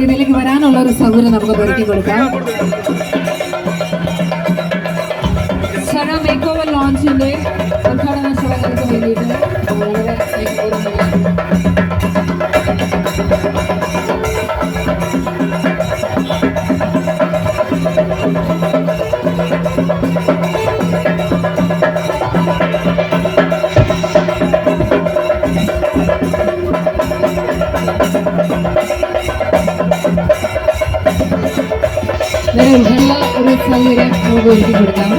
ഇതിലേക്ക് വരാനുള്ള ഒരു സൗകര്യം നമുക്ക് ഒരുക്കി കൊടുക്കാം. സര മേക്ക് ഓവർ ലോഞ്ചിന്റെ ഉദ്ഘാടന ചടങ്ങുകൾക്ക് വേണ്ടിയിട്ട് വളരെ നല്ല ഒരു സൗകര്യം നമുക്ക് ഒരുക്കി കൊടുക്കാം.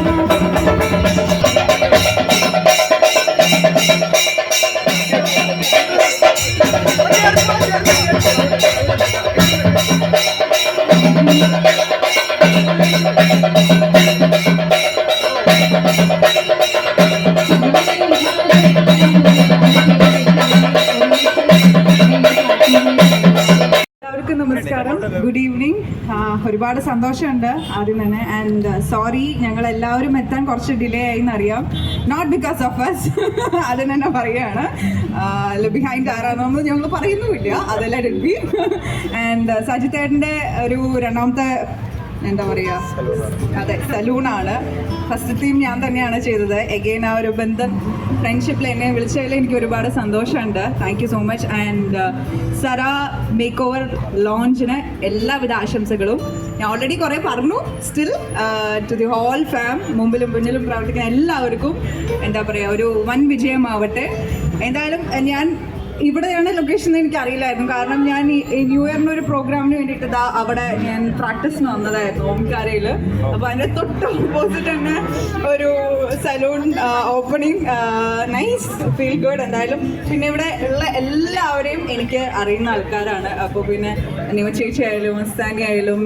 എല്ലാവർക്കും നമസ്കാരം, ഗുഡ് ഈവനിങ്. ഒരുപാട് സന്തോഷമുണ്ട് ആദ്യം തന്നെ. ആൻഡ് സോറി, ഞങ്ങൾ എല്ലാവരും എത്താൻ കുറച്ച് ഡിലേ ആയി എന്നറിയാം. നോട്ട് ബിക്കോസ് ഓഫ് അസ്, അത് തന്നെ പറയുകയാണ്. ബിഹൈൻഡ് ആരാണെന്ന് ഞങ്ങൾ പറയുന്നുമില്ല, അതെല്ലാം ഡെൽബി. ആൻഡ് സജിത്തേട്ടൻ്റെ ഒരു രണ്ടാമത്തെ എന്താ പറയുക, അതെ, സലൂണാണ്. ഫസ്റ്റ് തീം ഞാൻ തന്നെയാണ് ചെയ്തത്. എഗെയിൻ ആ ഒരു ബന്ധം, ഫ്രണ്ട്ഷിപ്പിൽ എന്നെ വിളിച്ചതിൽ എനിക്ക് ഒരുപാട് സന്തോഷമുണ്ട്. Thank you so much. And Sara make over ലോഞ്ചിന് എല്ലാവിധ ആശംസകളും. ഞാൻ ഓൾറെഡി കുറേ പറഞ്ഞു. Still to the whole firm, മുമ്പിലും പിന്നിലും പ്രവർത്തിക്കുന്ന എല്ലാവർക്കും എന്താ പറയുക, ഒരു വൻ വിജയമാവട്ടെ. എന്തായാലും ഞാൻ ഇവിടെയാണ് ലൊക്കേഷൻ എന്ന് എനിക്ക് അറിയില്ലായിരുന്നു. കാരണം ഞാൻ ഈ ന്യൂ ഇയറിന് ഒരു പ്രോഗ്രാമിന് വേണ്ടിയിട്ട് അവിടെ ഞാൻ പ്രാക്ടീസിന് വന്നതായിരുന്നു ഓംകാരയിൽ. അപ്പോൾ അതിൻ്റെ തൊട്ട് ഓപ്പോസിറ്റ് തന്നെ ഒരു salon opening. Nice, feel good. എന്തായാലും പിന്നെ ഇവിടെ ഉള്ള എല്ലാവരെയും എനിക്ക് അറിയുന്ന ആൾക്കാരാണ്. അപ്പോൾ പിന്നെ നിമ ചേച്ചി ആയാലും, മസ്താനി ആയാലും,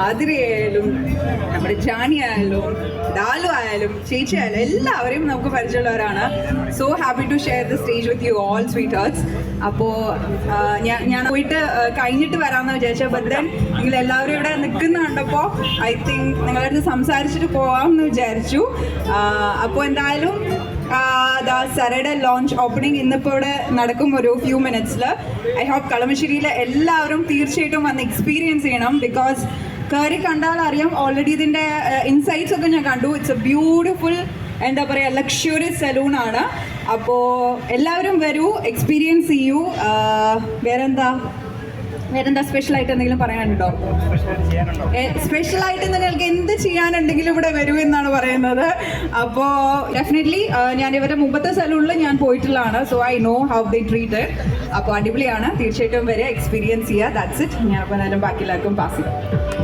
ആതിര ആയാലും, നമ്മുടെ ജാനി ആയാലും, ഡാലു ആയാലും, ചേച്ചി ആയാലും, എല്ലാവരെയും നമുക്ക് പരിചയമുള്ളവരാണ്. So happy to share the stage with you all sweethearts. അപ്പോൾ ഞാൻ പോയിട്ട് കഴിഞ്ഞിട്ട് വരാമെന്ന് വിചാരിച്ചു. ബട്ട് ദെൻ നിങ്ങൾ എല്ലാവരും ഇവിടെ നിൽക്കുന്ന കണ്ടപ്പോൾ ഐ തിങ്ക് നിങ്ങളുടെ അടുത്ത് സംസാരിച്ചിട്ട് പോവാമെന്ന് വിചാരിച്ചു. അപ്പോൾ എന്തായാലും സരയുടെ ലോഞ്ച് ഓപ്പണിംഗ് ഇന്നിപ്പോൾ ഇവിടെ നടക്കും ഒരു ഫ്യൂ മിനിറ്റ്സിൽ. ഐ ഹോപ്പ് കളമശ്ശേരിയിലെ എല്ലാവരും തീർച്ചയായിട്ടും വന്ന് എക്സ്പീരിയൻസ് ചെയ്യണം. ബിക്കോസ് കയറി കണ്ടാൽ അറിയാം. ഓൾറെഡി ഇതിൻ്റെ ഇൻസൈറ്റ്സ് ഒക്കെ ഞാൻ കണ്ടു. ഇറ്റ്സ് എ ബ്യൂട്ടിഫുൾ, എന്താ പറയുക, ലക്ഷറിയസ് സലൂണാണ്. അപ്പോൾ എല്ലാവരും വരൂ, എക്സ്പീരിയൻസ് ചെയ്യൂ. വേറെന്താ സ്പെഷ്യലായിട്ട് എന്തെങ്കിലും പറയാനുണ്ടോ? സ്പെഷ്യലായിട്ട് നിങ്ങൾക്ക് എന്ത് ചെയ്യാനുണ്ടെങ്കിലും ഇവിടെ വരൂ എന്നാണ് പറയുന്നത്. അപ്പോൾ ഡെഫിനറ്റ്ലി ഞാൻ ഇവരുടെ മുമ്പത്തെ സലൂണിൽ ഞാൻ പോയിട്ടുള്ളതാണ്. So I know how they treat. അപ്പോൾ അടിപൊളിയാണ്. തീർച്ചയായിട്ടും വരെ എക്സ്പീരിയൻസ് ചെയ്യുക. That's it. ഞാൻ അപ്പോൾ എന്തായാലും ബാക്കി എല്ലാവർക്കും പാസ് ചെയ്യാം.